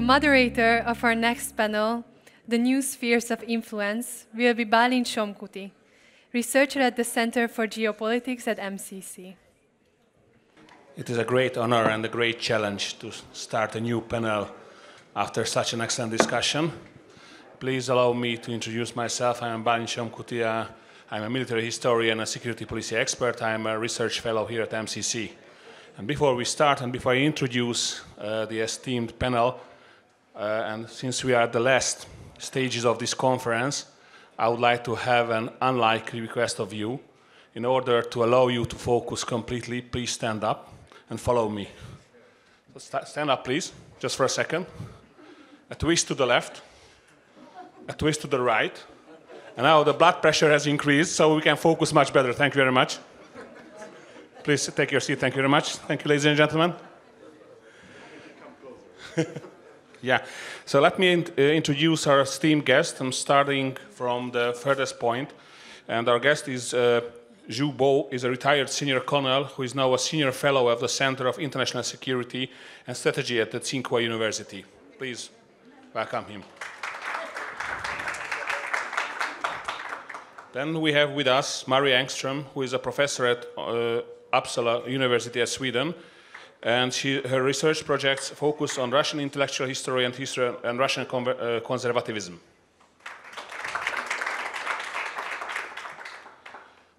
moderator of our next panel, The New Spheres of Influence, will be Bálint Somkuti, researcher at the Center for Geopolitics at MCC. It is a great honor and a great challenge to start a new panel after such an excellent discussion. Please allow me to introduce myself. I am Bálint Somkuti. I'm a military historian and security policy expert. I am a research fellow here at MCC. And before we start and before I introduce the esteemed panel, and since we are at the last stages of this conference, I would like to have an unlikely request of you. In order to allow you to focus completely, please stand up and follow me. So stand up, please, just for a second. A twist to the left, a twist to the right. And now the blood pressure has increased, so we can focus much better. Thank you very much. Please take your seat. Thank you very much. Thank you, ladies and gentlemen. Yeah, so let me introduce our esteemed guest. I'm starting from the furthest point. And our guest is Zhou Bo, is a retired senior colonel who is now a senior fellow of the Center of International Security and Strategy at the Tsinghua University. Please welcome him. Then we have with us Maria Engstrom, who is a professor at Uppsala University at Sweden, and her research projects focus on Russian intellectual history and Russian conservatism.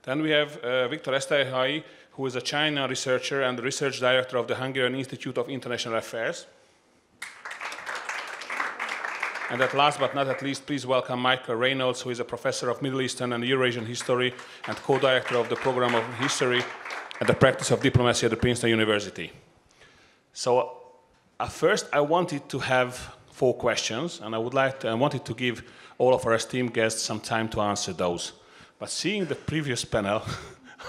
Then we have Viktor Eszterhely, who is a China researcher and the research director of the Hungarian Institute of International Affairs. And at last but not at least, please welcome Michael Reynolds, who is a professor of Middle Eastern and Eurasian history and co-director of the program of history and the practice of diplomacy at the Princeton University. So first I wanted to have 4 questions, and I wanted to give all of our esteemed guests some time to answer those. But seeing the previous panel,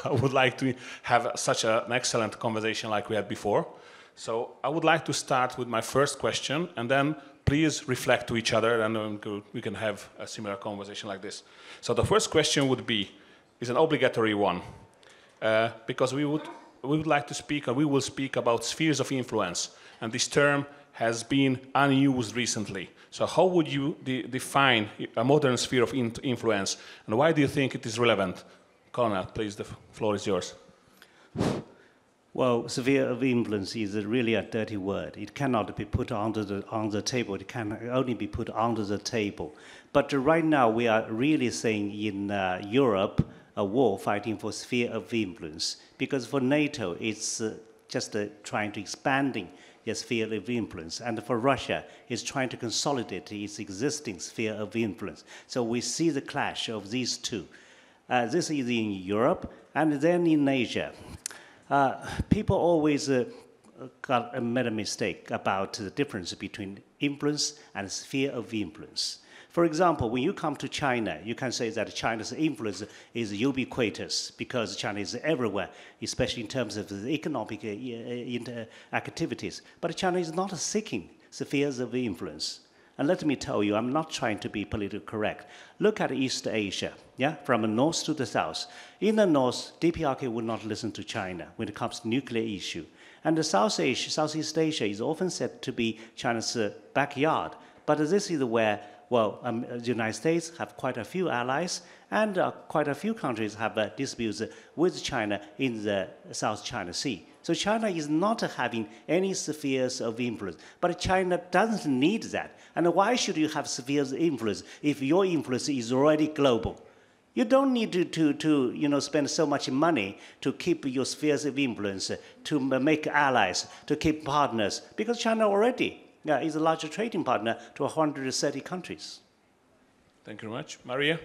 I would like to have such an excellent conversation like we had before. So I would like to start with my first question, and then please reflect to each other, and we can have a similar conversation like this. So the first question is an obligatory one, because we would like to speak, and we will speak about spheres of influence, and this term has been unused recently. So how would you define a modern sphere of influence, and why do you think it is relevant? Colonel, please, the floor is yours. Well, sphere of influence is really a dirty word. It cannot be put on the table. It can only be put under the table. But right now, we are really saying in Europe, a war fighting for sphere of influence. Because for NATO, it's just trying to expanding its sphere of influence. And for Russia, it's trying to consolidate its existing sphere of influence. So we see the clash of these two. This is in Europe, and then in Asia. People always made a mistake about the difference between influence and sphere of influence. For example, when you come to China, you can say that China's influence is ubiquitous because China is everywhere, especially in terms of the economic activities. But China is not seeking spheres of influence. And let me tell you, I'm not trying to be politically correct. Look at East Asia, yeah, from the north to the south. In the north, DPRK would not listen to China when it comes to nuclear issue. And the Southeast Asia is often said to be China's backyard. But this is where, well, the United States have quite a few allies, and quite a few countries have disputes with China in the South China Sea. So China is not having any spheres of influence, but China doesn't need that. And why should you have spheres of influence if your influence is already global? You don't need to spend so much money to keep your spheres of influence, to make allies, to keep partners, because China already is a larger trading partner to 130 countries. Thank you very much. Maria?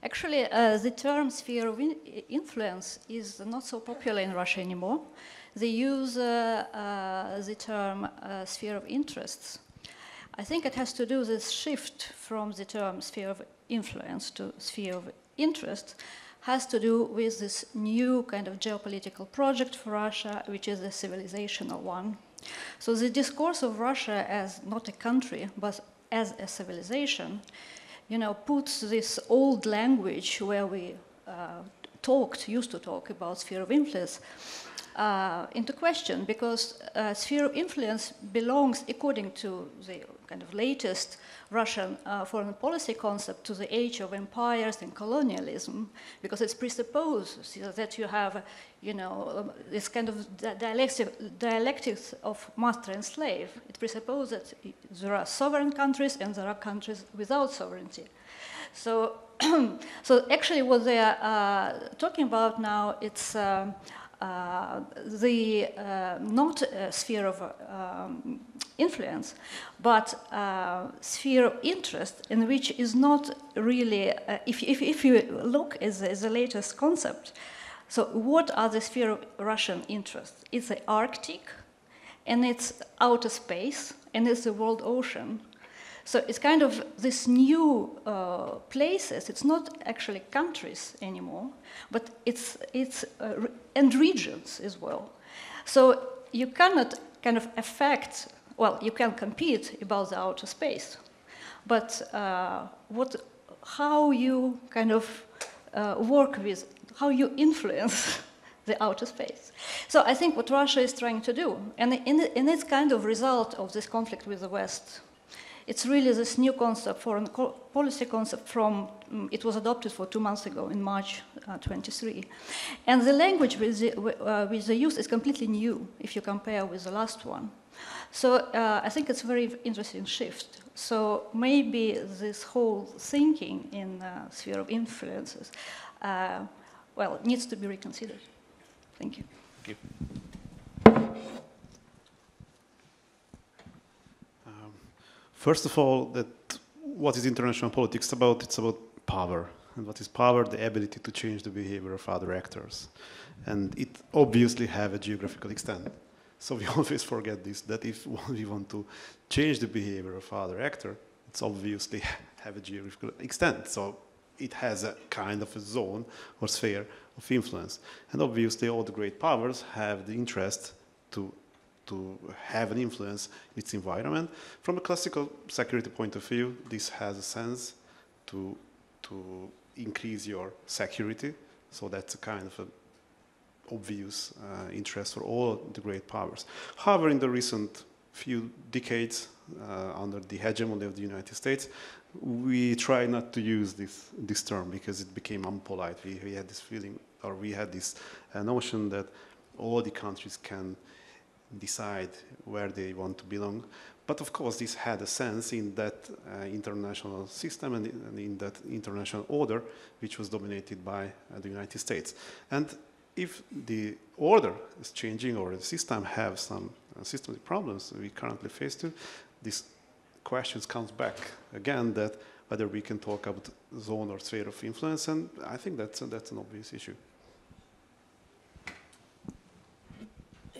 Actually, the term sphere of influence is not so popular in Russia anymore. They use the term sphere of interests. I think it has to do with this shift from the term sphere of influence to sphere of interest, has to do with this new kind of geopolitical project for Russia, which is a civilizational one. So the discourse of Russia as not a country, but as a civilization, puts this old language where we used to talk about sphere of influence, into question, because sphere of influence belongs, according to the kind of latest Russian foreign policy concept, to the age of empires and colonialism, because it presupposes that you have, you know, this kind of dialectics of master and slave. It presupposes that there are sovereign countries and there are countries without sovereignty. So, so actually, what they are talking about now, it's the not sphere of influence, but sphere of interest, in which is not really, if you look at the latest concept, so what are the sphere of Russian interests? It's the Arctic, and it's outer space, and it's the world ocean. So it's kind of this new places. It's not actually countries anymore, but it's and regions as well. So you cannot kind of affect. Well, you can compete about the outer space, but how you kind of work with, how you influence the outer space. So I think what Russia is trying to do, and in its kind of result of this conflict with the West, it's really this new concept, foreign policy concept from, it was adopted for 2 months ago in March 23. And the language with the use is completely new if you compare with the last one. So I think it's a very interesting shift. So maybe this whole thinking in sphere of influences, well, needs to be reconsidered. Thank you. Thank you. First of all, what is international politics about? It's about power. And what is power? The ability to change the behavior of other actors. And it obviously have a geographical extent. So we always forget this, that if we want to change the behavior of other actor, it's obviously have a geographical extent. So it has a kind of a zone or sphere of influence. And obviously all the great powers have the interest to have an influence in its environment. From a classical security point of view, this has a sense to increase your security. So that's a kind of an obvious interest for all the great powers. However, in the recent few decades, under the hegemony of the United States, we try not to use this term because it became unpolite. We had this feeling, or we had this notion that all the countries can decide where they want to belong. But of course, this had a sense in that international system and in that international order, which was dominated by the United States. And if the order is changing or the system have some systemic problems we currently face to, this question comes back again, that whether we can talk about zone or sphere of influence, and I think that's an obvious issue.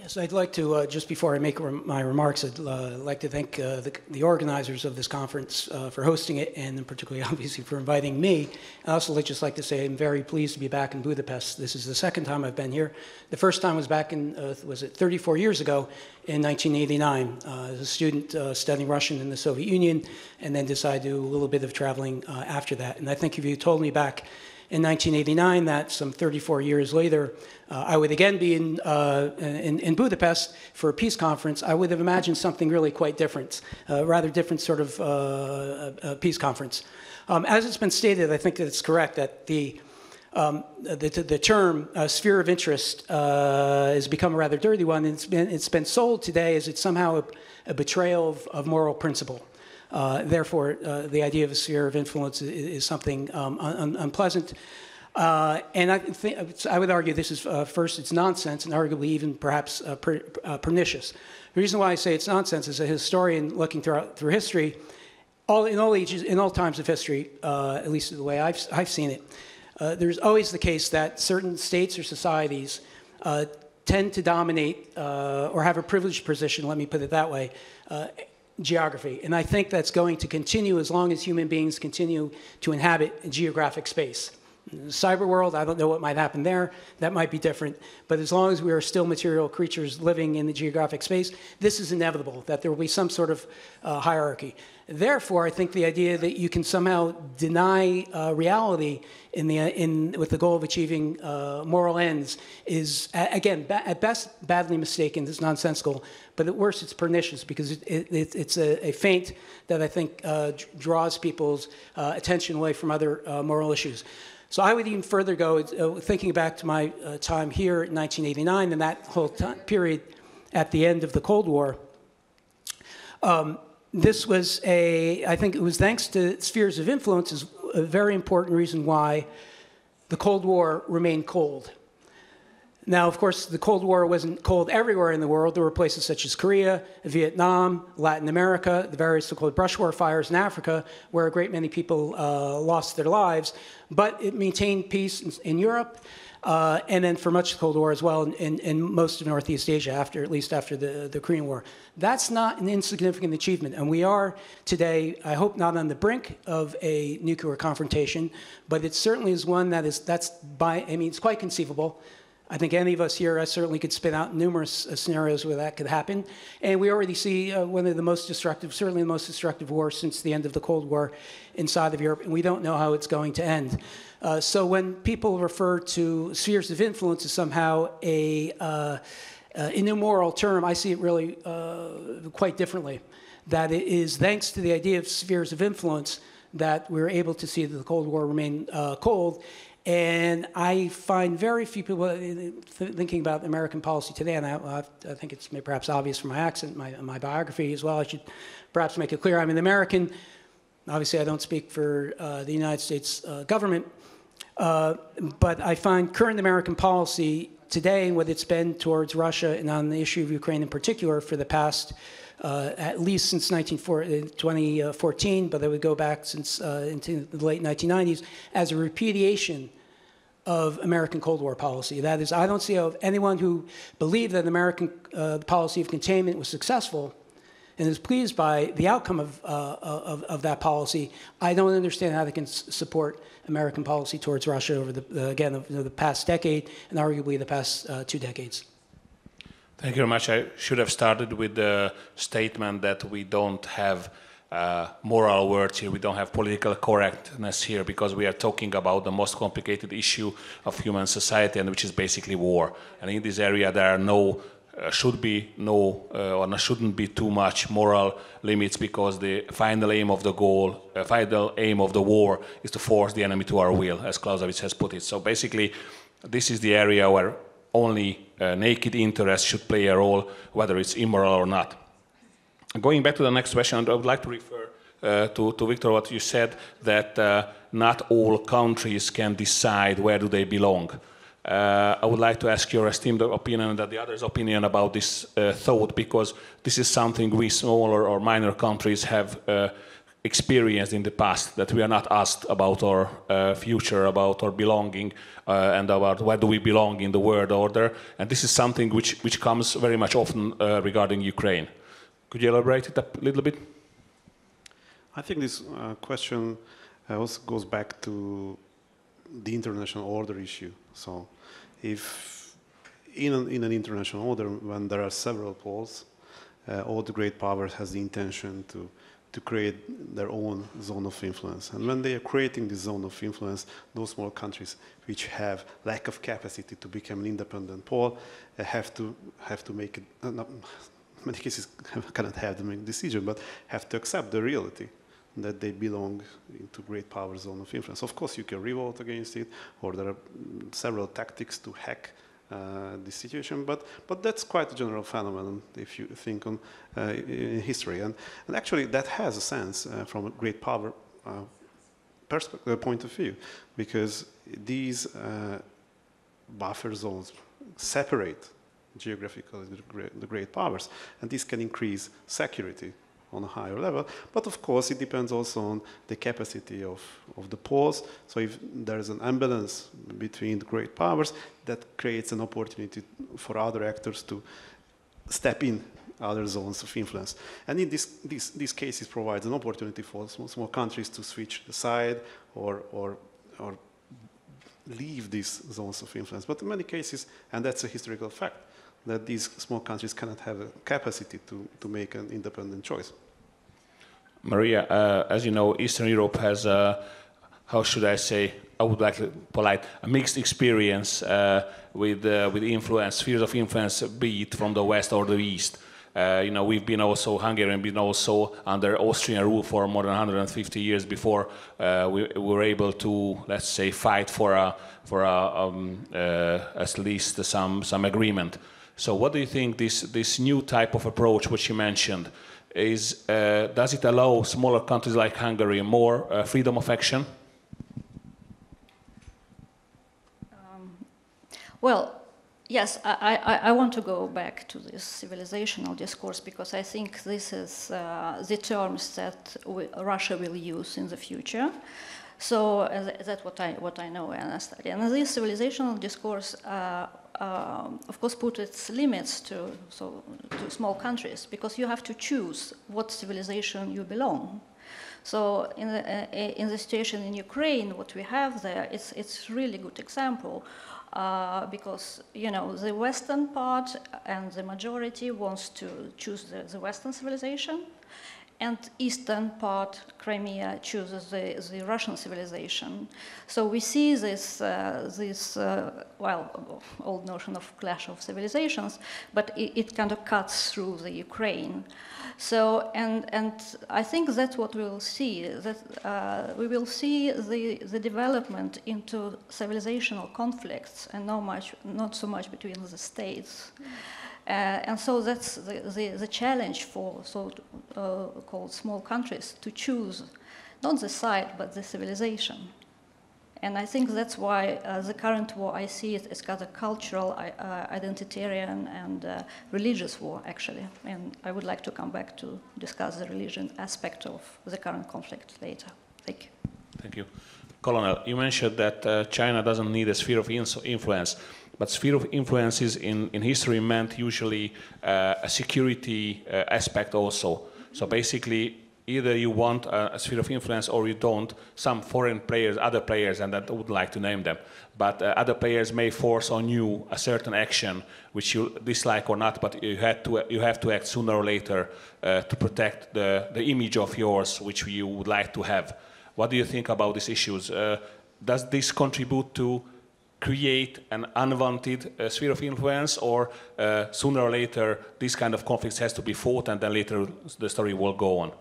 Yes, I'd like to, just before I make my remarks, I'd like to thank the organizers of this conference for hosting it, and particularly, obviously, for inviting me. I'd also just like to say I'm very pleased to be back in Budapest. This is the second time I've been here. The first time was back in, was it 34 years ago, in 1989. As a student studying Russian in the Soviet Union, and then decided to do a little bit of traveling after that. And I think if you told me back in 1989 that some 34 years later, I would again be in Budapest for a peace conference, I would have imagined something really quite different, rather different sort of peace conference. As it's been stated, I think that it's correct that the term sphere of interest has become a rather dirty one, and it's been sold today as it's somehow a betrayal of moral principle. Therefore, the idea of a sphere of influence is something unpleasant. And I would argue this is, first, it's nonsense, and arguably even perhaps pernicious. The reason why I say it's nonsense is a historian looking through history, in all ages, in all times of history, at least the way I've seen it, there's always the case that certain states or societies tend to dominate or have a privileged position, let me put it that way, geography. And I think that's going to continue as long as human beings continue to inhabit geographic space. cyber world, I don't know what might happen there. That might be different. But as long as we are still material creatures living in the geographic space, this is inevitable, that there will be some sort of hierarchy. Therefore, I think the idea that you can somehow deny reality with the goal of achieving moral ends is, again, at best, badly mistaken. It's nonsensical. But at worst, it's pernicious, because it's a feint that I think draws people's attention away from other moral issues. So I would even further go, thinking back to my time here in 1989 and that whole time period at the end of the Cold War. This was I think it was thanks to spheres of influence, is a very important reason why the Cold War remained cold. Now, of course, the Cold War wasn't cold everywhere in the world. There were places such as Korea, Vietnam, Latin America, the various so-called brush war fires in Africa, where a great many people lost their lives. But it maintained peace in Europe, and then for much of the Cold War as well in most of Northeast Asia, at least after the Korean War. That's not an insignificant achievement. And we are today, I hope, not on the brink of a nuclear confrontation, but it certainly is one it's quite conceivable. I think any of us here, I certainly could spin out numerous scenarios where that could happen. And we already see one of the most destructive, certainly the most destructive war since the end of the Cold War inside of Europe, and we don't know how it's going to end. So when people refer to spheres of influence as somehow an immoral term, I see it really quite differently. That it is thanks to the idea of spheres of influence that we're able to see that the Cold War remained cold. And I find very few people thinking about American policy today, and I think it's perhaps obvious from my accent, my biography as well. I should perhaps make it clear I'm an American. Obviously, I don't speak for the United States government, but I find current American policy today and what it's been towards Russia and on the issue of Ukraine in particular for the past at least since 2014, but I would go back since into the late 1990s, as a repudiation of American Cold War policy. That is, I don't see how anyone who believed that American policy of containment was successful and is pleased by the outcome of that policy. I don't understand how they can support American policy towards Russia over the past decade and arguably the past 2 decades. Thank you very much. I should have started with the statement that we don't have moral words here, we don't have political correctness here, because we are talking about the most complicated issue of human society, and which is basically war. And in this area there are shouldn't be too much moral limits, because the final aim of the war is to force the enemy to our will, as Clausewitz has put it. So basically, this is the area where only naked interest should play a role, whether it's immoral or not. Going back to the next question, I would like to refer to Victor, what you said, that not all countries can decide where do they belong. I would like to ask your esteemed opinion and the others' opinion about this thought, because this is something we smaller or minor countries have experienced in the past, that we are not asked about our future, about our belonging, and about where do we belong in the world order. And this is something which comes very much often regarding Ukraine. Could you elaborate it a little bit? I think this question also goes back to the international order issue. So if in an international order, when there are several poles, all the great powers has the intention to create their own zone of influence. And when they are creating this zone of influence, those small countries which have lack of capacity to become an independent pole have to make it, in many cases cannot have to make a decision, but have to accept the reality that they belong into great power zone of influence. Of course, you can revolt against it, or there are several tactics to hack this situation, but that's quite a general phenomenon if you think on in history, and actually that has a sense from a great power point of view, because these buffer zones separate geographically the great powers, and this can increase security on a higher level. But of course, it depends also on the capacity of the poles. So if there is an imbalance between the great powers, that creates an opportunity for other actors to step in other zones of influence. And in these cases provides an opportunity for small countries to switch the side or leave these zones of influence. But in many cases, and that's a historical fact, that these small countries cannot have a capacity to make an independent choice. Maria, as you know, Eastern Europe has, how should I say, I would like to polite, a mixed experience with influence, spheres of influence, be it from the West or the East. We've been also, Hungarian been also under Austrian rule for more than 150 years before we were able to, let's say, fight for at least some agreement. So what do you think this new type of approach, which you mentioned, is, does it allow smaller countries like Hungary more freedom of action? Well, yes, I want to go back to this civilizational discourse because I think this is the terms that Russia will use in the future. So that's what I know and study. And this civilizational discourse, of course, put its limits to small countries because you have to choose what civilization you belong. So in the situation in Ukraine, what we have there, it's really good example. Because, the Western part and the majority wants to choose the Western civilization, and Eastern part, Crimea, chooses the Russian civilization. So we see this old notion of clash of civilizations, but it kind of cuts through the Ukraine. So, and I think that's what we will see, that we will see the development into civilizational conflicts and not so much between the states. And so that's the challenge for so-called small countries to choose not the side, but the civilization. And I think that's why the current war, I see it as kind of cultural, identitarian, and religious war, actually. And I would like to come back to discuss the religion aspect of the current conflict later. Thank you. Thank you. Colonel, you mentioned that China doesn't need a sphere of influence, but sphere of influence is in history meant usually a security aspect also. So basically, either you want a sphere of influence or you don't. Some foreign players, other players, and I would like to name them, but other players may force on you a certain action which you dislike or not, but you have to act sooner or later to protect the image of yours which you would like to have. What do you think about these issues? Does this contribute to create an unwanted sphere of influence, or sooner or later this kind of conflicts has to be fought and then later the story will go on?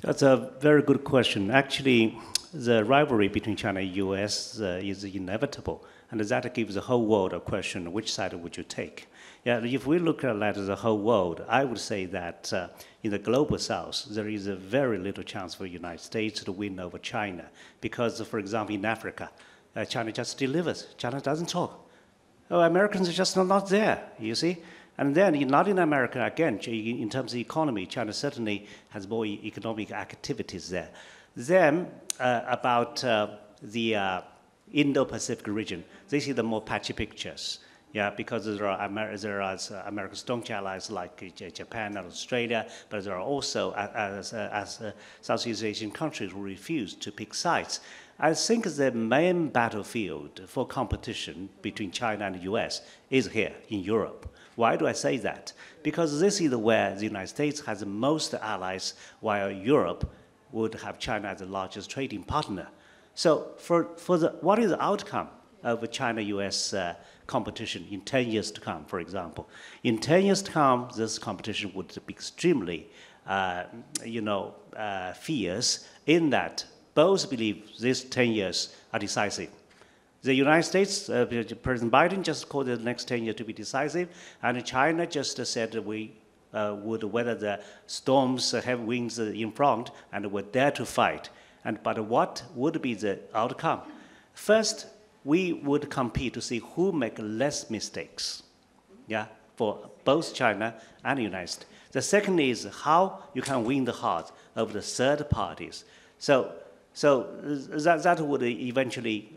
That's a very good question. Actually, the rivalry between China and US is inevitable, and that gives the whole world a question, which side would you take? Yeah, if we look at that as a whole world, I would say that in the global south, there is a very little chance for the United States to win over China, because, for example, in Africa, China just delivers. China doesn't talk. Americans are just not there, you see? And then in Latin America, again, in terms of economy, China certainly has more economic activities there. Then about the Indo-Pacific region, they see the more patchy pictures. Yeah, because there are America's staunch allies like Japan and Australia, but there are also Southeast Asian countries who refuse to pick sides. I think the main battlefield for competition between China and the US is here in Europe. Why do I say that? Because this is where the United States has the most allies, while Europe would have China as the largest trading partner. So what is the outcome of China-US competition in 10 years to come, for example? In 10 years to come, this competition would be extremely fierce, in that both believe these 10 years are decisive. The United States, President Biden just called the next 10 years to be decisive, and China just said that we would weather the storms, have winds in front, and would dare to fight. But what would be the outcome? First, we would compete to see who make less mistakes, yeah, for both China and the United States. The second is how you can win the heart of the third parties. So that would eventually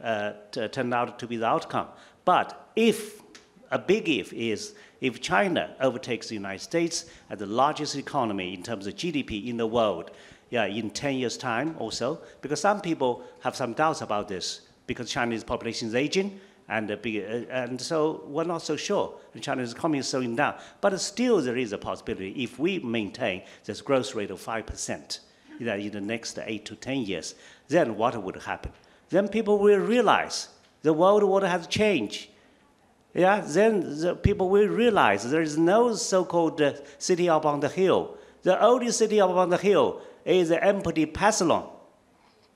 turn out to be the outcome. But a big if is, if China overtakes the United States as the largest economy in terms of GDP in the world, yeah, in 10 years' time or so, because some people have some doubts about this. because China's population is aging, and so we're not so sure. China's economy is slowing down. But still there is a possibility if we maintain this growth rate of 5% in the next 8 to 10 years, then what would happen? Then people will realize the world order has changed. Yeah, then the people will realize there is no so-called city up on the hill. The only city up on the hill is an empty pavilion.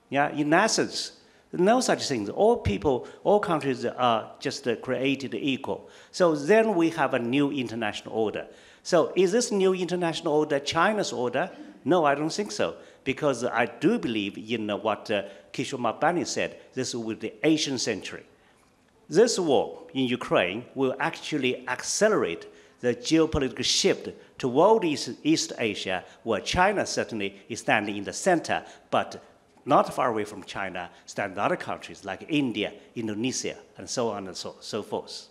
Yeah, in essence, no such things. All people, all countries are just created equal. So then we have a new international order. So is this new international order China's order? No, I don't think so. Because I do believe in what Kishore Mahbani said, this will be the Asian century. This war in Ukraine will actually accelerate the geopolitical shift toward East Asia, where China certainly is standing in the center, but not far away from China stand other countries like India, Indonesia, and so on and so forth.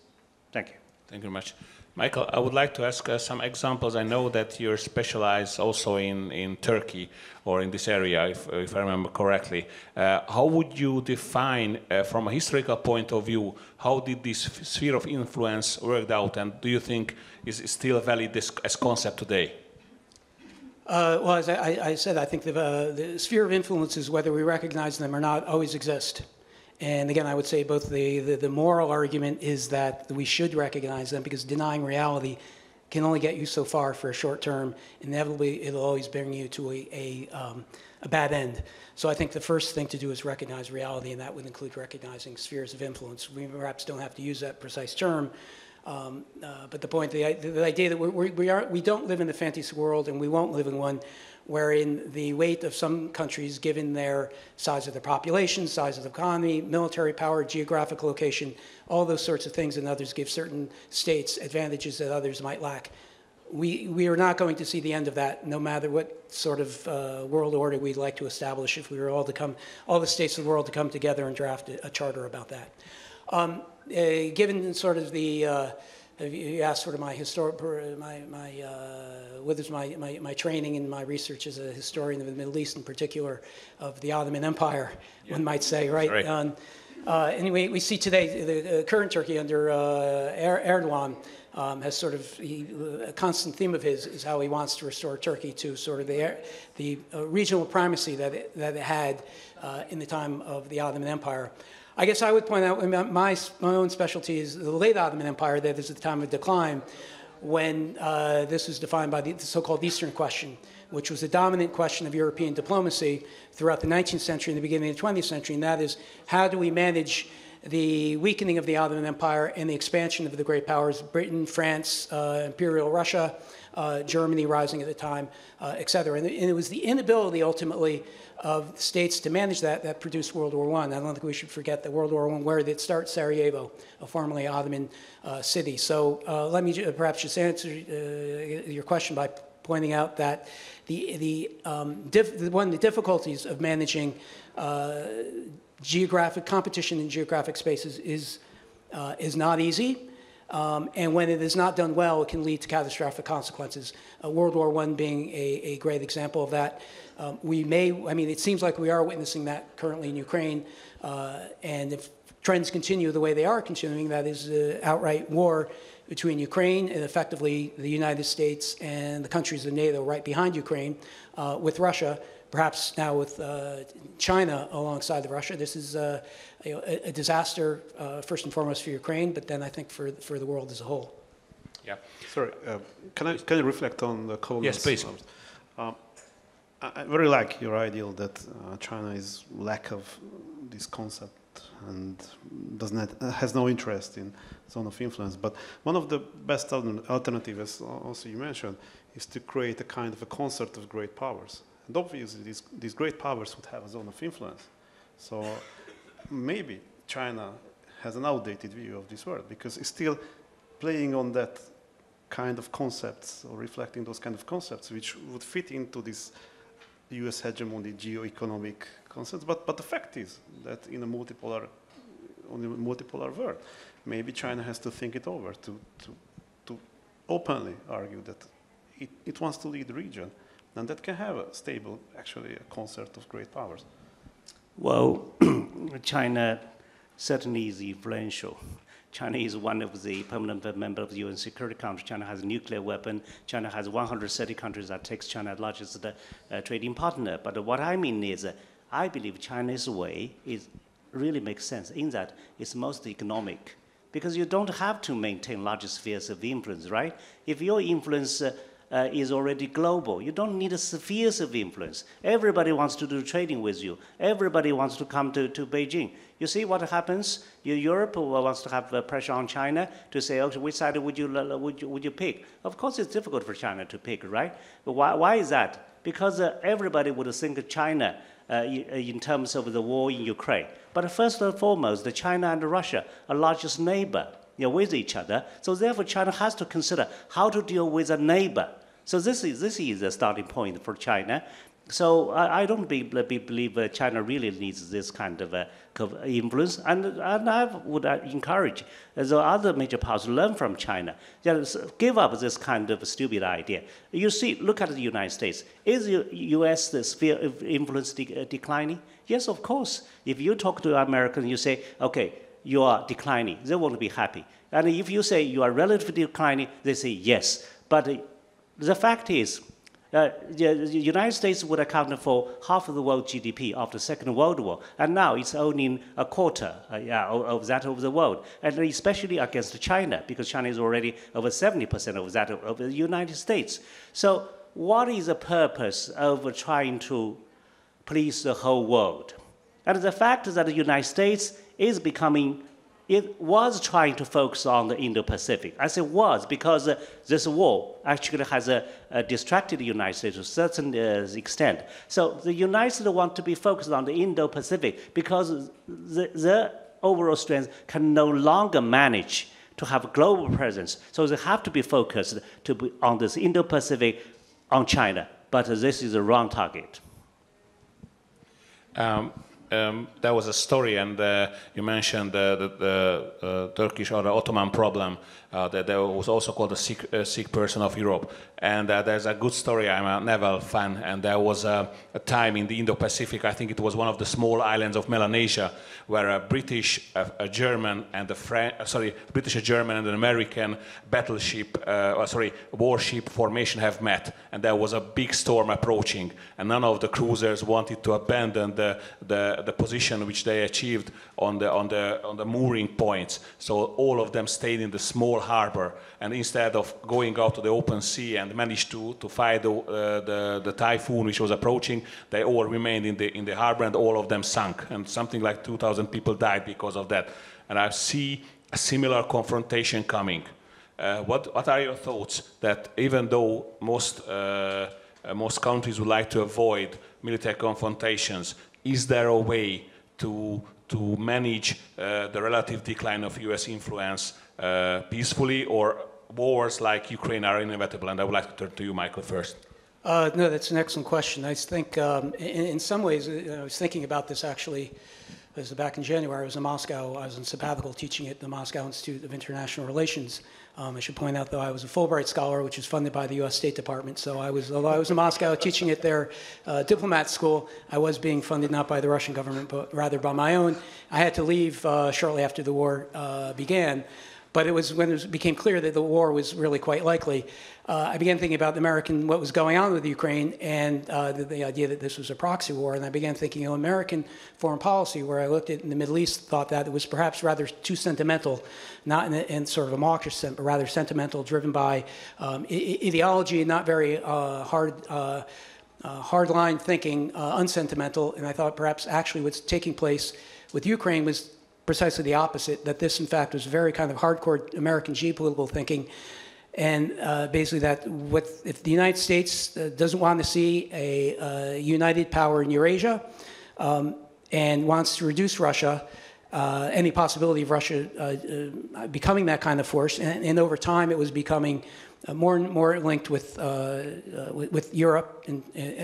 Thank you. Thank you very much. Michael, I would like to ask some examples. I know that you're specialized also in Turkey or in this area, if I remember correctly. How would you define, from a historical point of view, how did this sphere of influence work out, and do you think is still valid as concept today? Well, as I said, I think the sphere of influences, whether we recognize them or not, always exist. And again, I would say both the moral argument is that we should recognize them, because denying reality can only get you so far for a short term. Inevitably, it'll always bring you to a bad end. So I think the first thing to do is recognize reality, and that would include recognizing spheres of influence. We perhaps don't have to use that precise term, but the point, the idea that we don't live in a fantasy world, and we won't live in one wherein the weight of some countries, given their size of their population, size of the economy, military power, geographic location, all those sorts of things, and others give certain states advantages that others might lack. We are not going to see the end of that, no matter what sort of world order we'd like to establish, if we were all the states of the world to come together and draft a charter about that. Given sort of you asked sort of my training and my research as a historian of the Middle East, in particular of the Ottoman Empire, yeah, one might say, right? Anyway, we see today the current Turkey under Erdogan has sort of a constant theme of his is how he wants to restore Turkey to sort of the regional primacy that it had in the time of the Ottoman Empire. I guess I would point out my own specialty is the late Ottoman Empire, that is at the time of decline, when this was defined by the so-called Eastern Question, which was the dominant question of European diplomacy throughout the 19th century and the beginning of the 20th century, and that is, how do we manage the weakening of the Ottoman Empire and the expansion of the great powers, Britain, France, Imperial Russia, Germany rising at the time, et cetera. And it was the inability, ultimately, of states to manage that produced World War I. I don't think we should forget that World War I, where did it start? Sarajevo, a formerly Ottoman city. So let me perhaps just answer your question by pointing out that one of the difficulties of managing geographic competition in geographic spaces is not easy. And when it is not done well, it can lead to catastrophic consequences. World War I being a great example of that. It seems like we are witnessing that currently in Ukraine. And if trends continue the way they are continuing, that is outright war between Ukraine and effectively the United States and the countries of NATO right behind Ukraine with Russia. Perhaps now with China alongside of Russia. This is a disaster, first and foremost for Ukraine, but then I think for the world as a whole. Yeah. Sorry, can I reflect on the comments? Yes, please. I very like your ideal that China is lack of this concept and has no interest in zone of influence. But one of the best alternatives, also you mentioned, is to create a kind of a concert of great powers. And obviously, these great powers would have a zone of influence. So maybe China has an outdated view of this world because it's still playing on that kind of concepts or reflecting those kind of concepts which would fit into this US hegemony, geo-economic concepts. But the fact is that in a multipolar world, maybe China has to think it over to openly argue that it wants to lead the region. And that can have a stable, actually, a concert of great powers. Well, China certainly is influential. China is one of the permanent member of the UN Security Council. China has a nuclear weapon. China has 130 countries that takes China as largest trading partner. But what I mean is, I believe China's way really makes sense in that it's most economic. Because you don't have to maintain large spheres of influence, right? If your influence is already global, you don't need a spheres of influence. Everybody wants to do trading with you. Everybody wants to come to Beijing. You see what happens? Europe wants to have pressure on China to say, okay, which side would you pick? Of course, it's difficult for China to pick, right? But why is that? Because everybody would think of China in terms of the war in Ukraine. But first and foremost, China and Russia are largest neighbor, with each other. So therefore, China has to consider how to deal with a neighbor. So this is the starting point for China. So I don't believe China really needs this kind of influence, and I would encourage the other major powers to learn from China. Give up this kind of stupid idea. You see, look at the United States. Is the U.S. the sphere of influence declining? Yes, of course. If you talk to Americans, you say, okay, you are declining, they won't be happy. And if you say you are relatively declining, they say yes. But the fact is, the United States would account for half of the world GDP after the Second World War, and now it's only a quarter of that of the world, and especially against China, because China is already over 70% of that of the United States. So what is the purpose of trying to please the whole world? And the fact that the United States is becoming, it was trying to focus on the Indo-Pacific. I say was because this war actually has distracted the United States to a certain extent. So the United States want to be focused on the Indo-Pacific because the overall strength can no longer manage to have a global presence. So they have to be focused on this Indo-Pacific, on China. But this is the wrong target. There was a story, and you mentioned the Turkish or the Ottoman problem, that there was also called the sick person of Europe. And there's a good story. I'm a naval fan, and there was a time in the Indo-Pacific, I think it was one of the small islands of Melanesia, where a British, a German, and an American battleship, warship formation have met, and there was a big storm approaching, and none of the cruisers wanted to abandon the position which they achieved on the mooring points. So all of them stayed in the small harbor, and instead of going out to the open sea and managed to fight the typhoon which was approaching, they all remained in the harbor, and all of them sunk, and something like 2,000 people died because of that. And I see a similar confrontation coming. What are your thoughts that even though most countries would like to avoid military confrontations, is there a way to manage the relative decline of US influence peacefully, or wars like Ukraine are inevitable? And I would like to turn to you, Michael, first. No, that's an excellent question. I think in some ways, I was thinking about this actually. It was back in January. I was in Moscow. I was in sabbatical teaching at the Moscow Institute of International Relations. I should point out, though, I was a Fulbright scholar, which is funded by the U.S. State Department. So although I was in Moscow teaching at their diplomat school, I was being funded not by the Russian government, but rather by my own. I had to leave shortly after the war began. But it was when it became clear that the war was really quite likely, I began thinking about what was going on with Ukraine, and the idea that this was a proxy war. And I began thinking of American foreign policy, where I looked at in the Middle East, thought that it was perhaps rather too sentimental, not in sort of a mawkish sense, but rather sentimental, driven by ideology, not very hard-line thinking, unsentimental. And I thought perhaps actually what's taking place with Ukraine was precisely the opposite, that this, in fact, was very kind of hardcore American geopolitical thinking. And basically that if the United States doesn't want to see a united power in Eurasia and wants to reduce Russia, any possibility of Russia becoming that kind of force, and over time it was becoming more and more linked with Europe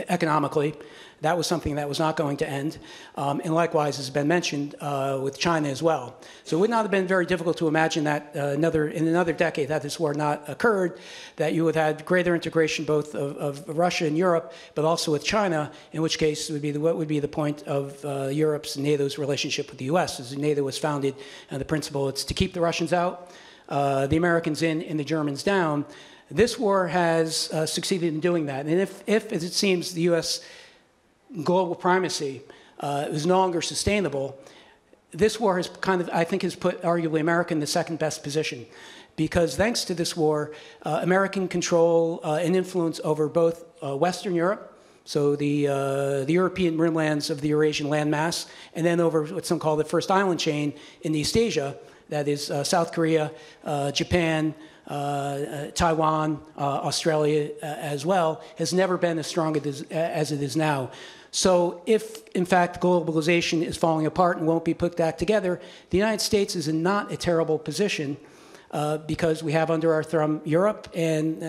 economically. That was something that was not going to end. And likewise, as has been mentioned, with China as well. So it would not have been very difficult to imagine that in another decade, had this war not occurred, that you would have had greater integration both of Russia and Europe, but also with China, in which case what would be the point of Europe's and NATO's relationship with the US, as NATO was founded on the principle it's to keep the Russians out, the Americans in, and the Germans down. This war has succeeded in doing that. And if, as it seems, the US global primacy is no longer sustainable, this war has I think, has put arguably America in the second best position. Because thanks to this war, American control and influence over both Western Europe, so the European rimlands of the Eurasian landmass, and then over what some call the first island chain in East Asia, that is South Korea, Japan, Taiwan, Australia as well, has never been as strong as it is now. So if, in fact, globalization is falling apart and won't be put back together, the United States is in not a terrible position because we have under our thumb Europe, and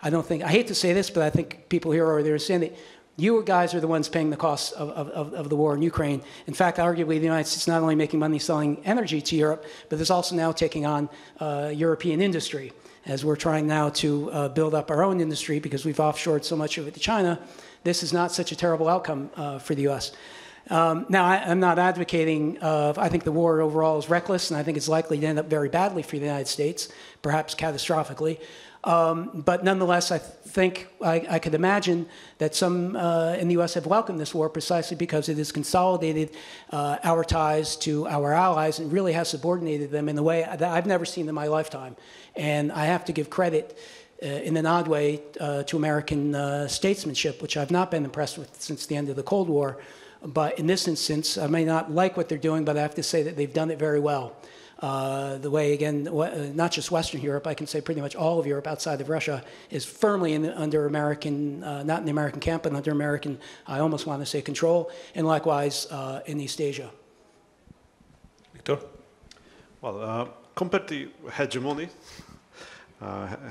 I don't think, I hate to say this, but I think people here are saying that you guys are the ones paying the costs of the war in Ukraine. In fact, arguably, the United States is not only making money selling energy to Europe, but is also now taking on European industry, as we're trying now to build up our own industry because we've offshored so much of it to China. This is not such a terrible outcome for the U.S. Now, I'm not advocating, I think the war overall is reckless, and I think it's likely to end up very badly for the United States, perhaps catastrophically. But nonetheless, I think I could imagine that some in the U.S. have welcomed this war precisely because it has consolidated our ties to our allies and really has subordinated them in a way that I've never seen in my lifetime. And I have to give credit in an odd way to American statesmanship, which I've not been impressed with since the end of the Cold War. But in this instance, I may not like what they're doing, but I have to say that they've done it very well. The way, again, not just Western Europe, I can say pretty much all of Europe outside of Russia is firmly under American, not in the American camp, but under American, I almost want to say, control, and likewise in East Asia. Victor? Well, compared to hegemony,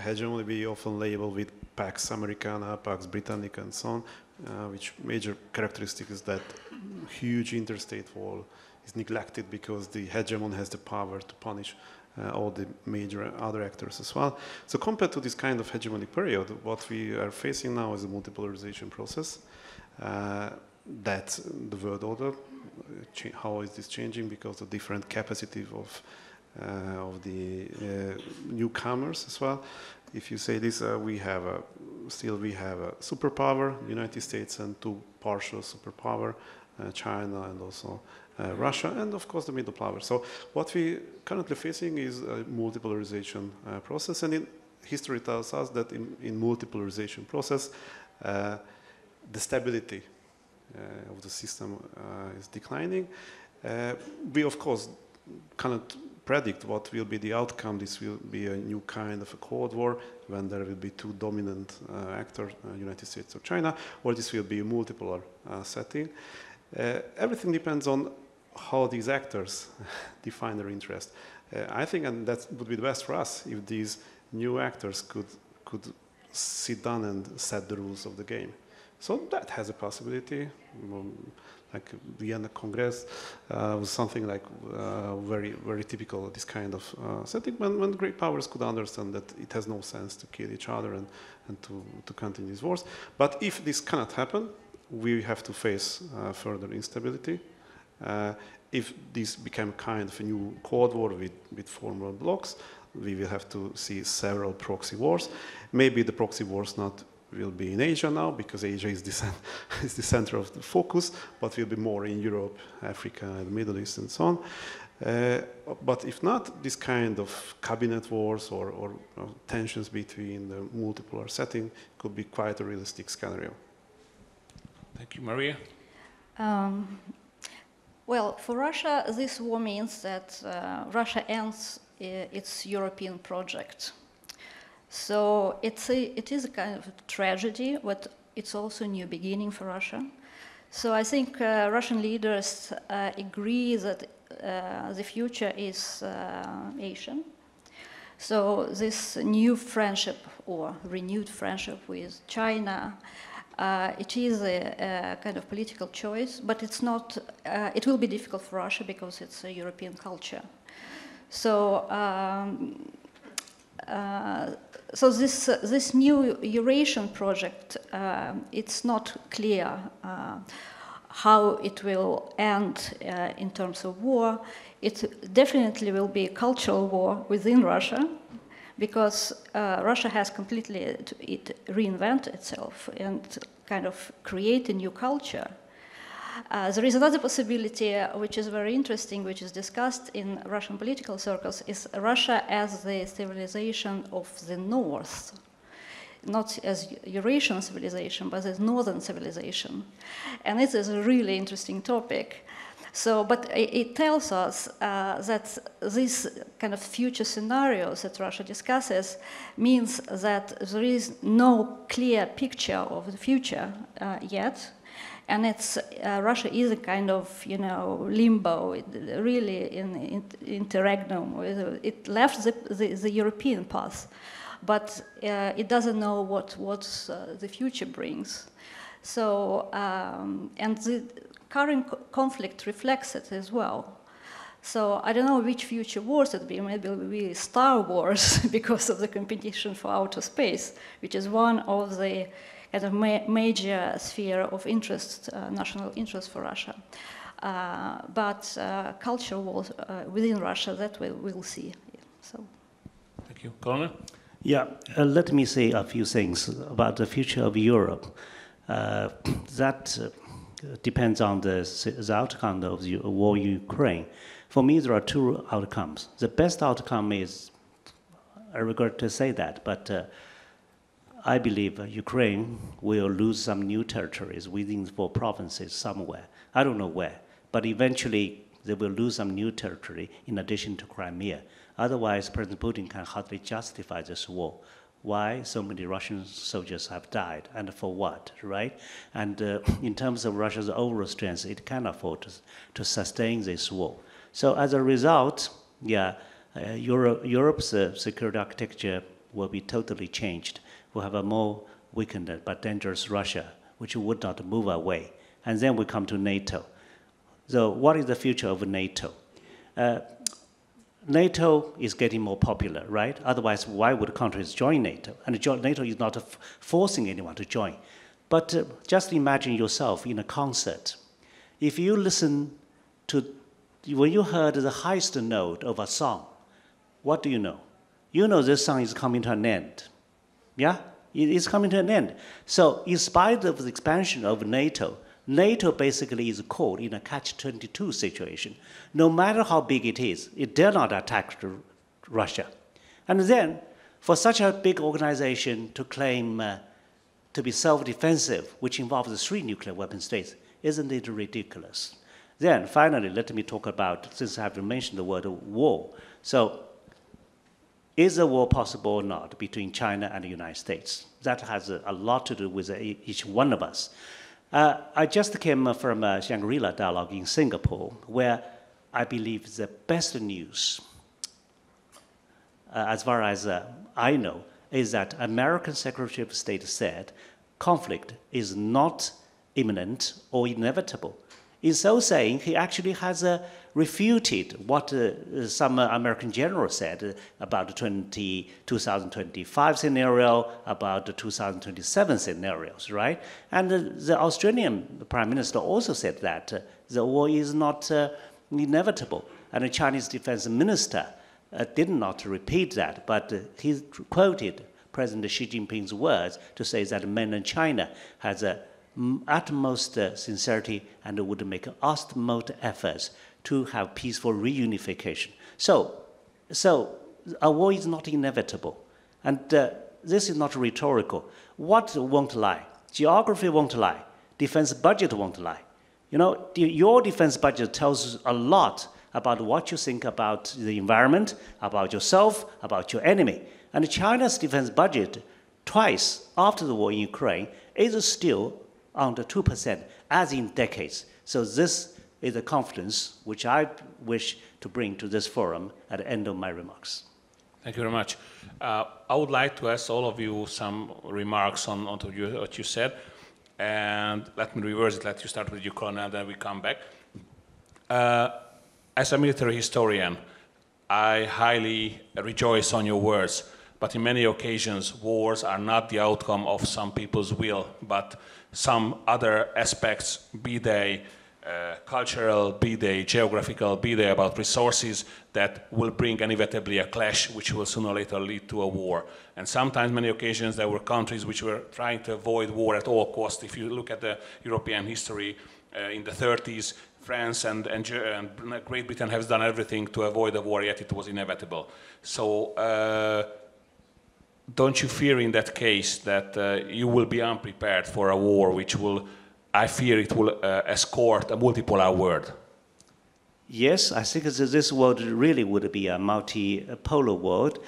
hegemony we often label with Pax Americana, Pax Britannica, and so on, which major characteristic is that huge interstate wall is neglected because the hegemon has the power to punish all the major other actors as well. So compared to this kind of hegemonic period, what we are facing now is a multipolarization process. That the world order, how is this changing because of different capacity of the newcomers as well. If you say this, we have a superpower, the United States, and two partial superpower, China and also Russia, and of course the middle power. So what we currently facing is a multipolarization process, and history tells us that in multipolarization process, the stability of the system is declining. We of course cannot predict what will be the outcome. This will be a new kind of a Cold War when there will be two dominant actors, United States or China, or this will be a multipolar setting. Everything depends on how these actors define their interest. I think, and that would be the best for us, if these new actors could sit down and set the rules of the game. So that has a possibility. Like Vienna Congress was something like very, very typical of this kind of setting when great powers could understand that it has no sense to kill each other and to continue these wars. But if this cannot happen, we have to face further instability. If this became kind of a new Cold War with former blocks, we will have to see several proxy wars. Maybe the proxy wars will be in Asia now, because Asia is the center of the focus, but will be more in Europe, Africa, and the Middle East, and so on. But if not, this kind of cabinet wars or tensions between the multipolar setting could be quite a realistic scenario. Thank you, Maria. Well, for Russia, this war means that Russia ends its European project. So it is a kind of a tragedy, but it's also a new beginning for Russia. So I think Russian leaders agree that the future is Asian. So this new friendship or renewed friendship with China, it is a kind of political choice, but it's not. It will be difficult for Russia because it's a European culture. So, so this new Eurasian project, it's not clear how it will end in terms of war. It definitely will be a cultural war within Russia, because Russia has completely reinvented itself and kind of create a new culture. There is another possibility which is very interesting, which is discussed in Russian political circles, is Russia as the civilization of the North. Not as Eurasian civilization, but as Northern civilization. And it is a really interesting topic. So, but it tells us that these kind of future scenarios that Russia discusses means that there is no clear picture of the future yet. And it's, Russia is a kind of, limbo, really in interregnum. It left the European path, but it doesn't know what the future brings. So, and the current conflict reflects it as well. So I don't know which future wars it will be. Maybe it will be Star Wars because of the competition for outer space, which is one of the kind of major sphere of interest, national interest for Russia. But culture wars within Russia, that we'll see. So. Thank you. Colonel? Yeah, let me say a few things about the future of Europe. That depends on the outcome of the war in Ukraine. For me, there are two outcomes. The best outcome is, I regret to say that, but I believe Ukraine will lose some new territories within 4 provinces somewhere. I don't know where, but eventually they will lose some new territory in addition to Crimea. Otherwise, President Putin can hardly justify this war. Why so many Russian soldiers have died, and for what, right? And in terms of Russia's overall strength, it can afford to sustain this war. So as a result, yeah, Europe's security architecture will be totally changed. We'll have a more weakened but dangerous Russia, which would not move away. And then we come to NATO. So what is the future of NATO? NATO is getting more popular, right? Otherwise, why would countries join NATO? And NATO is not forcing anyone to join. But just imagine yourself in a concert. If you listen to, when you heard the highest note of a song, what do you know? You know this song is coming to an end. Yeah? It is coming to an end. So in spite of the expansion of NATO, NATO basically is caught in a catch-22 situation. No matter how big it is, it dare not attack Russia. And then, for such a big organization to claim to be self-defensive, which involves 3 nuclear weapon states, isn't it ridiculous? Then, finally, let me talk about, since I have mentioned the word war. So, is a war possible or not between China and the United States? That has a lot to do with each one of us. I just came from a Shangri-La dialogue in Singapore, where I believe the best news, as far as I know, is that American Secretary of State said conflict is not imminent or inevitable. In so saying, he actually has refuted what some American generals said about the 2025 scenario, about the 2027 scenarios, right? And the Australian Prime Minister also said that the war is not inevitable. And the Chinese Defense Minister did not repeat that, but he quoted President Xi Jinping's words to say that mainland China has utmost sincerity and would make utmost efforts to have peaceful reunification. So a war is not inevitable. And this is not rhetorical. What won't lie? Geography won't lie. Defense budget won't lie. You know, your defense budget tells a lot about what you think about the environment, about yourself, about your enemy. And China's defense budget, twice after the war in Ukraine, is still under 2%, as in decades. So this is a confidence which I wish to bring to this forum at the end of my remarks. Thank you very much. I would like to ask all of you some remarks on what you said, and let me reverse it. Let you start with you, Colonel, then we come back. As a military historian, I highly rejoice on your words, but in many occasions, wars are not the outcome of some people's will, but some other aspects, be they cultural, be they geographical, be they about resources, that will bring inevitably a clash which will sooner or later lead to a war. And sometimes, many occasions, there were countries which were trying to avoid war at all costs. If you look at the European history in the 30s, France and Great Britain has done everything to avoid a war, yet it was inevitable. So don't you fear in that case that you will be unprepared for a war which will, I fear it will escort a multipolar world? Yes, I think this world really would be a multipolar world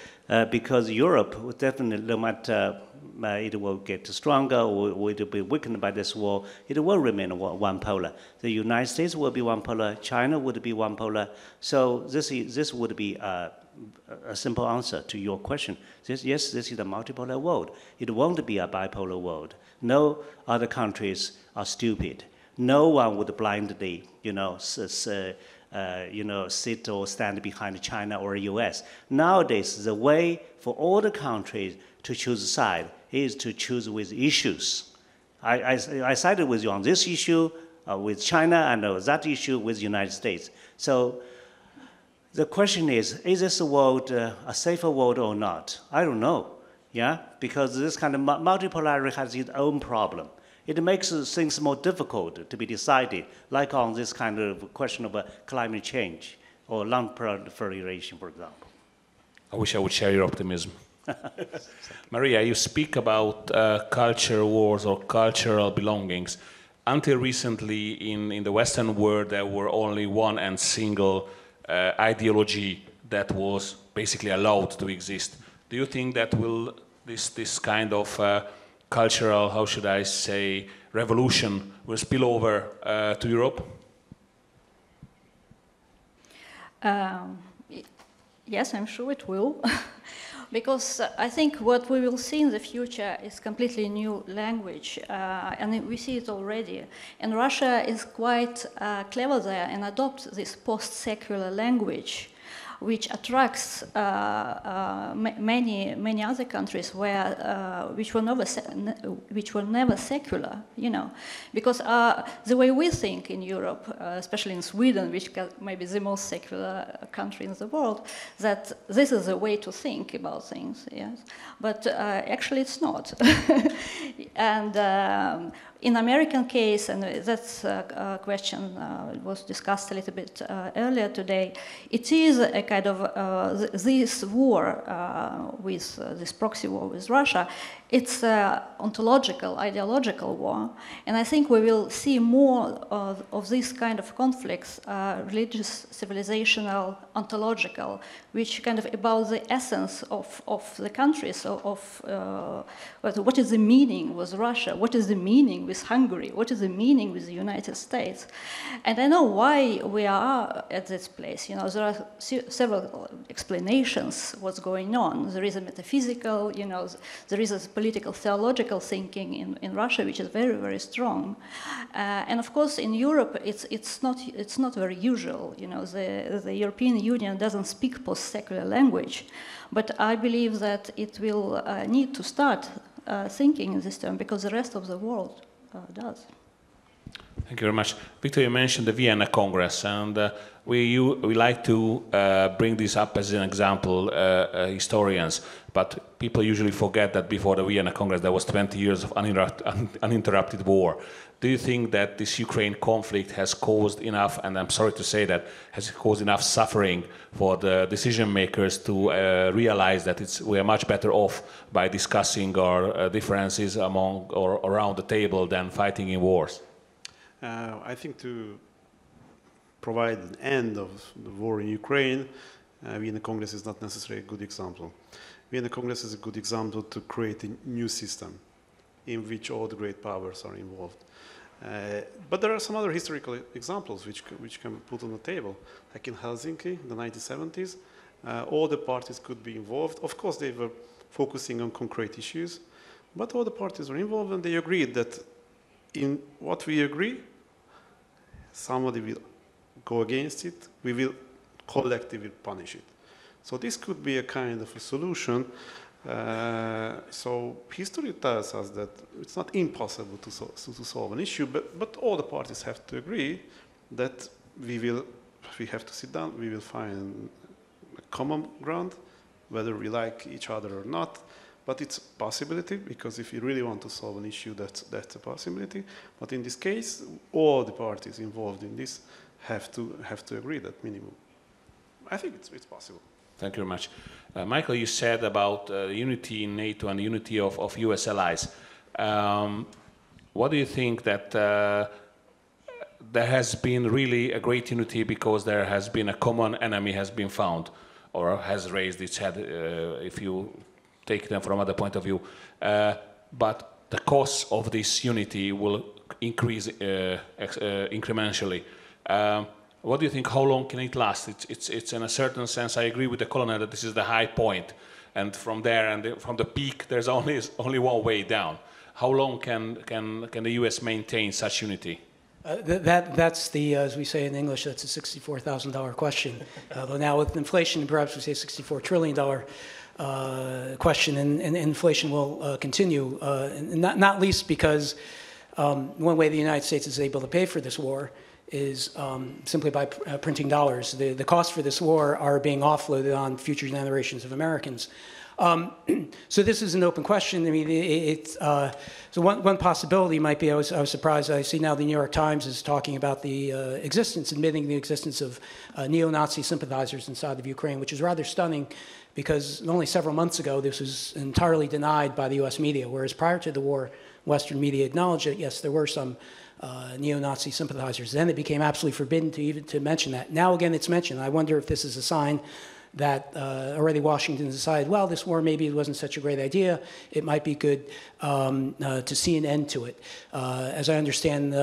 because Europe would definitely, no matter it will get stronger or it will be weakened by this war, it will remain one polar. The United States will be one polar, China would be one polar. So this would be a simple answer to your question. Yes, this is a multipolar world. It won't be a bipolar world. No other countries are stupid. No one would blindly, sit or stand behind China or US. Nowadays, the way for all the countries to choose a side is to choose with issues. I sided with you on this issue with China and that issue with the United States. So the question is this world a safer world or not? I don't know, yeah? Because this kind of multipolarity has its own problem. It makes things more difficult to be decided, like on this kind of question of climate change or non-proliferation, for example. I wish I would share your optimism. Maria, you speak about culture wars or cultural belongings. Until recently, in the Western world, there were only one and single ideology that was basically allowed to exist. Do you think that this kind of cultural, how should I say, revolution will spill over to Europe? Yes, I'm sure it will. Because I think what we will see in the future is completely new language, and we see it already. And Russia is quite clever there and adopts this post-secular language, which attracts many other countries which were never secular, because the way we think in Europe, especially in Sweden, which may be the most secular country in the world, that this is the way to think about things, yes, but actually it's not. And in American case, and that's a question was discussed a little bit earlier today, it is a kind of this war with this proxy war with Russia. It's an ontological, ideological war, and I think we will see more of this kind of conflicts, religious, civilizational, ontological, which kind of about the essence of the countries, what is the meaning with Russia, what is the meaning with Hungary, what is the meaning with the United States. And I know why we are at this place. There are several explanations what's going on. There is a metaphysical, there is a political, theological thinking in Russia, which is very, very strong. And of course, in Europe, it's not very usual. The European Union doesn't speak post-secular language, but I believe that it will need to start thinking in this term because the rest of the world does. Thank you very much. Victor, you mentioned the Vienna Congress, and we like to bring this up as an example, historians, but people usually forget that before the Vienna Congress there was 20 years of uninterrupted war. Do you think that this Ukraine conflict has caused enough, and I'm sorry to say that, has caused enough suffering for the decision makers to realize that we are much better off by discussing our differences among or around the table than fighting in wars? I think to provide an end of the war in Ukraine, Vienna Congress is not necessarily a good example. Vienna Congress is a good example to create a new system in which all the great powers are involved. But there are some other historical examples which can be put on the table, like in Helsinki in the 1970s. All the parties could be involved. Of course, they were focusing on concrete issues, but all the parties were involved, and they agreed that in what we agree, somebody will go against it, we will collectively punish it. So this could be a kind of a solution. So history tells us that it's not impossible to solve an issue, but all the parties have to agree that we have to sit down, we will find a common ground, whether we like each other or not. But it's a possibility, because if you really want to solve an issue, that's a possibility. But in this case, all the parties involved in this have to agree that minimum. I think it's possible. Thank you very much. Michael, you said about unity in NATO and unity of US allies. What do you think that there has been really a great unity because there has been a common enemy has been found or has raised its head, if you take them from another point of view. But the cost of this unity will increase incrementally. What do you think? How long can it last? It's in a certain sense, I agree with the colonel that this is the high point, and from there and from the peak, there's only one way down. How long can the U.S. maintain such unity? That's the, as we say in English, that's a $64,000 question. Though now with inflation, perhaps we say $64 trillion question, and inflation will continue, not least because one way the United States is able to pay for this war is simply by printing dollars. The costs for this war are being offloaded on future generations of Americans. So this is an open question. I mean, so one possibility might be, I was surprised, I see now the New York Times is talking about the admitting the existence of neo-Nazi sympathizers inside of Ukraine, which is rather stunning because only several months ago this was entirely denied by the US media, whereas prior to the war, Western media acknowledged that, yes, there were some neo-Nazi sympathizers. Then it became absolutely forbidden to mention that. Now again it's mentioned. I wonder if this is a sign that already Washington decided, well, this war maybe it wasn't such a great idea. It might be good to see an end to it. As I understand,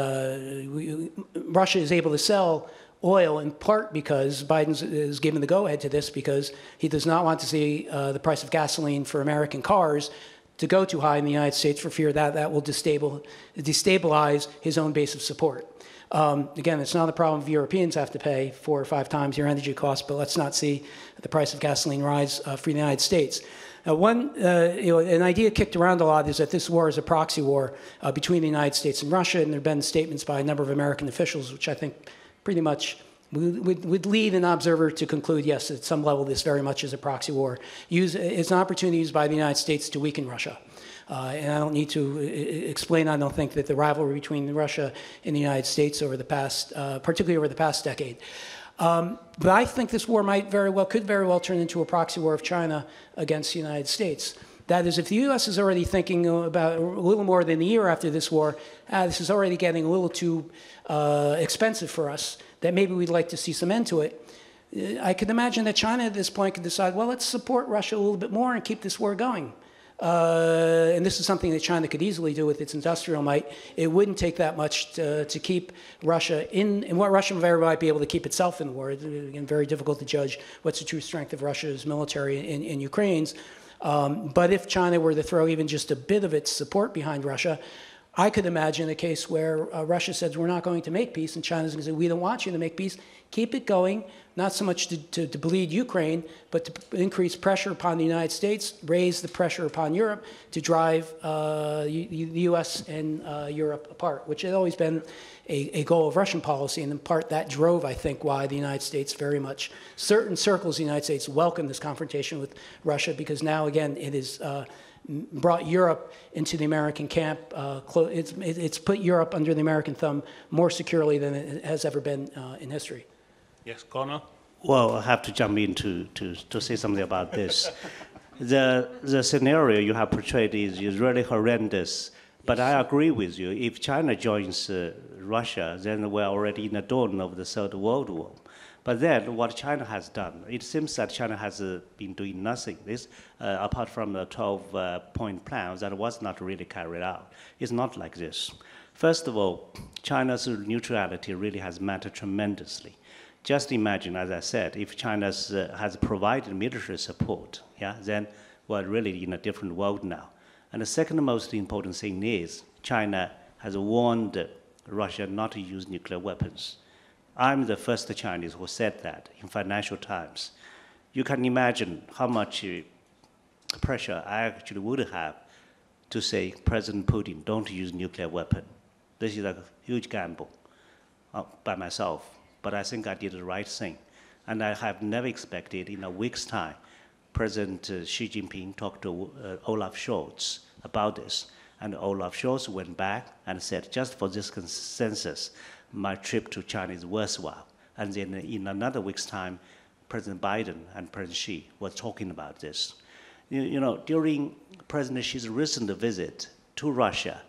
Russia is able to sell oil in part because Biden is given the go-ahead to this because he does not want to see the price of gasoline for American cars to go too high in the United States for fear that that will destabilize his own base of support. Again, it's not a problem if Europeans have to pay 4 or 5 times your energy costs, but let's not see the price of gasoline rise for the United States. An idea kicked around a lot is that this war is a proxy war between the United States and Russia, and there have been statements by a number of American officials, which I think pretty much would lead an observer to conclude, yes, at some level this very much is a proxy war. It's an opportunity used by the United States to weaken Russia. And I don't need to explain, I don't think, that the rivalry between Russia and the United States over the past, particularly over the past decade. But I think this war could very well turn into a proxy war of China against the United States. That is, if the U.S. is already thinking about a little more than a year after this war, this is already getting a little too expensive for us, that maybe we'd like to see some end to it. I could imagine that China at this point could decide, well, let's support Russia a little bit more and keep this war going. And this is something that China could easily do with its industrial might. It wouldn't take that much to keep Russia in, and what Russia might be able to keep itself in the war. It's again, very difficult to judge what's the true strength of Russia's military in Ukraine's. But if China were to throw even just a bit of its support behind Russia, I could imagine a case where Russia says, we're not going to make peace, and China's going to say, we don't want you to make peace. Keep it going, not so much to bleed Ukraine, but to increase pressure upon the United States, raise the pressure upon Europe to drive the U.S. and Europe apart, which had always been a goal of Russian policy, and in part that drove, I think, why the United States very much, certain circles of the United States welcome this confrontation with Russia, because now, again, it is brought Europe into the American camp. It's put Europe under the American thumb more securely than it has ever been in history. Yes, Connor? Well, I have to jump in to say something about this. The scenario you have portrayed is really horrendous, but I agree with you. If China joins Russia, then we're already in the dawn of the Third World War. But then what China has done, it seems that China has been doing nothing. This, apart from the 12-point plan that was not really carried out. It's not like this. First of all, China's neutrality really has mattered tremendously. Just imagine, as I said, if China has provided military support, yeah, then we're really in a different world now. And the second most important thing is China has warned Russia not to use nuclear weapons. I'm the first Chinese who said that in Financial Times. You can imagine how much pressure I actually would have to say, President Putin, don't use nuclear weapon. This is a huge gamble by myself, but I think I did the right thing. And I have never expected in a week's time, President Xi Jinping talked to Olaf Scholz about this. And Olaf Scholz went back and said, just for this consensus, my trip to China is worthwhile. And then in another week's time, President Biden and President Xi were talking about this. You know, during President Xi's recent visit to Russia,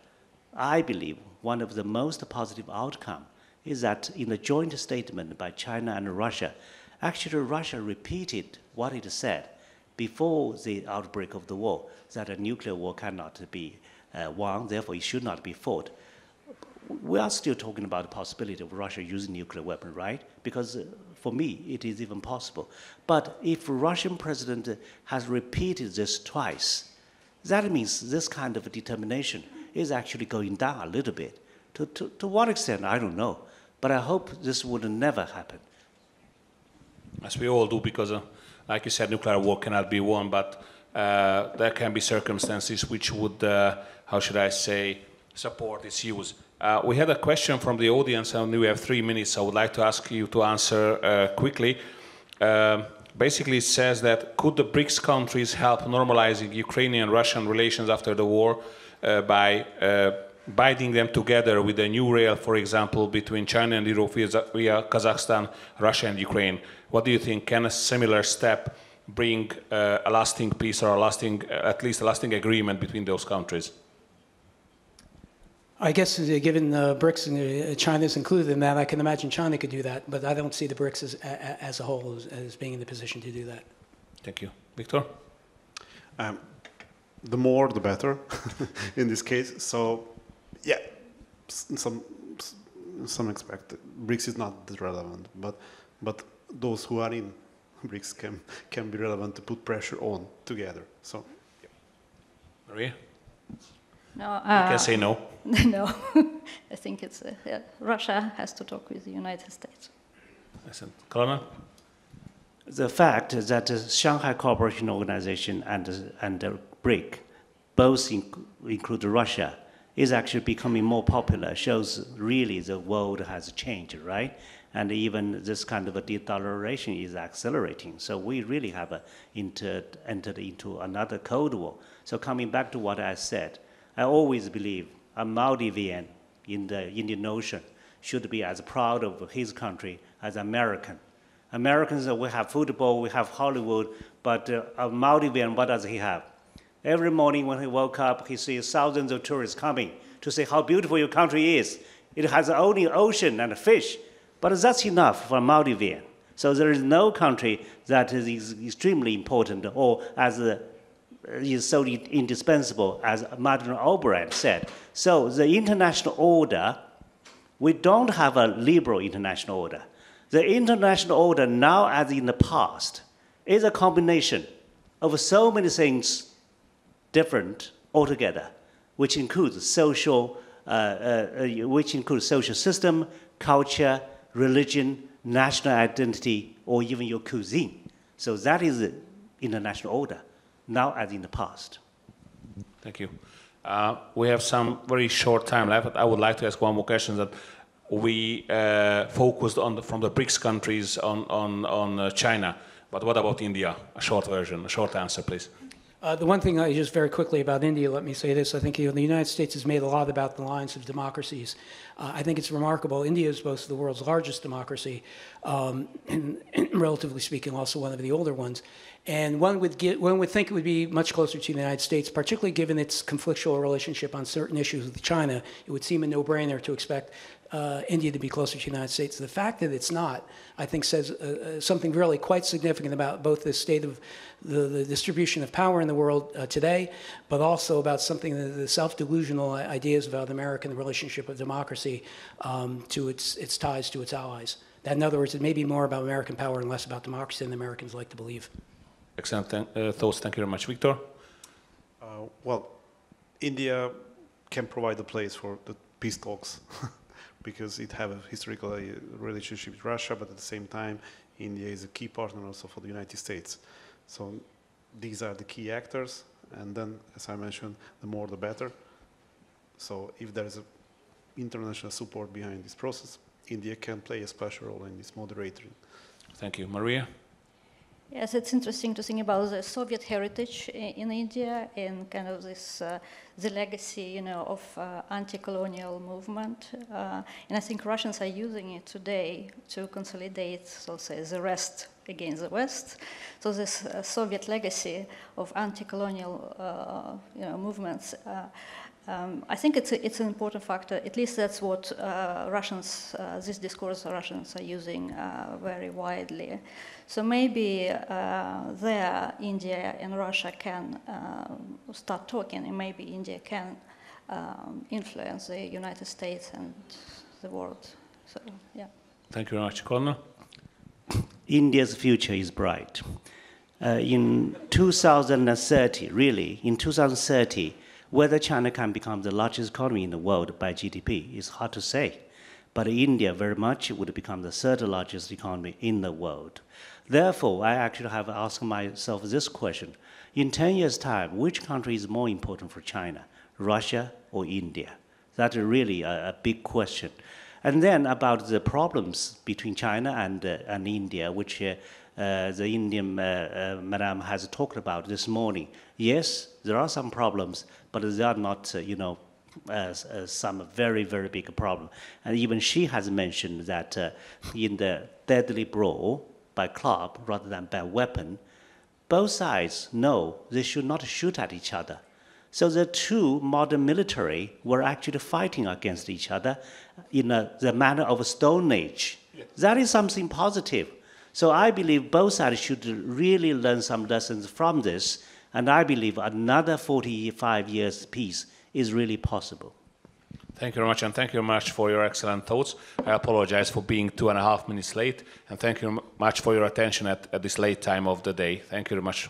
I believe one of the most positive outcomes is that in the joint statement by China and Russia, actually Russia repeated what it said before the outbreak of the war, that a nuclear war cannot be won, therefore it should not be fought. We are still talking about the possibility of Russia using nuclear weapon, right? Because for me, it is even possible. But if Russian president has repeated this twice, that means this kind of determination is actually going down a little bit. To what extent, I don't know. But I hope this would never happen. As we all do, because like you said, nuclear war cannot be won, but there can be circumstances which would, how should I say, support its use. We had a question from the audience, and we have 3 minutes. I would like to ask you to answer quickly. Basically, it says that could the BRICS countries help normalizing Ukrainian-Russian relations after the war by binding them together with a new rail, for example, between China and Europe via Kazakhstan, Russia and Ukraine? What do you think? Can a similar step bring a lasting peace or a lasting, at least a lasting agreement between those countries? I guess given BRICS and China is included in that, I can imagine China could do that, but I don't see the BRICS as a whole as being in the position to do that. Thank you. Victor? The more, the better in this case. So, yeah, some aspect, BRICS is not that relevant, but those who are in BRICS can be relevant to put pressure on together. So, yeah. Maria? No, you can say no. No, I think it's Russia has to talk with the United States. Listen, Colonel? The fact that the Shanghai Cooperation Organization and the BRIC both include Russia is actually becoming more popular, shows really the world has changed, right? And even this kind of a de-dollarization is accelerating. So we really have entered into another Cold War. So coming back to what I said, I always believe a Maldivian in the Indian Ocean should be as proud of his country as American. Americans, we have football, we have Hollywood, but a Maldivian, what does he have? Every morning when he woke up, he sees thousands of tourists coming to say how beautiful your country is. It has only ocean and fish, but that's enough for a Maldivian. So there is no country that is extremely important or as is so indispensable as Madeleine Albright said. So the international order, we don't have a liberal international order. The international order now as in the past is a combination of so many things different altogether, which includes social system, culture, religion, national identity, or even your cuisine. So that is the international order, now as in the past. Thank you. We have some very short time left. I would like to ask one more question that we focused on from the BRICS countries on China, but what about India? A short version, a short answer, please. The one thing just very quickly about India, let me say this. I think the United States has made a lot about the lines of democracies. I think it's remarkable. India is both the world's largest democracy, and relatively speaking, also one of the older ones. And one would think it would be much closer to the United States, particularly given its conflictual relationship on certain issues with China. It would seem a no-brainer to expect India to be closer to the United States. The fact that it's not, I think, says something really quite significant about both the state of the distribution of power in the world today, but also about something, the self-delusional ideas about American relationship of democracy to its ties to its allies. That, in other words, it may be more about American power and less about democracy than the Americans like to believe. Excellent thoughts. Thank you very much. Victor? Well, India can provide a place for the peace talks because it have a historical relationship with Russia, but at the same time, India is a key partner also for the United States. So these are the key actors, and then, as I mentioned, the more the better. So if there is a international support behind this process, India can play a special role in this moderating. Thank you. Maria? Yes, it's interesting to think about the Soviet heritage in India and kind of this, the legacy, you know, of anti-colonial movement. And I think Russians are using it today to consolidate, so say, the rest against the West. So this Soviet legacy of anti-colonial, you know, movements. I think it's an important factor. At least that's what Russians, this discourse Russians are using very widely. So maybe there, India and Russia can start talking, and maybe India can influence the United States and the world. So, yeah. Thank you very much. Connor? India's future is bright. In 2030, really, in 2030, whether China can become the largest economy in the world by GDP is hard to say. But India very much would become the third largest economy in the world. Therefore, I actually have asked myself this question. In 10 years' time, which country is more important for China, Russia or India? That's really a big question. And then about the problems between China and India, which the Indian madam has talked about this morning. Yes, there are some problems, but they are not, you know, some very, very big problem. And even she has mentioned that in the deadly brawl by club rather than by weapon, both sides know they should not shoot at each other. So the two modern military were actually fighting against each other in the manner of a Stone Age. Yes. That is something positive. So I believe both sides should really learn some lessons from this, and I believe another 45 years peace is really possible. Thank you very much, and thank you very much for your excellent thoughts. I apologize for being 2.5 minutes late, and thank you much for your attention at this late time of the day. Thank you very much.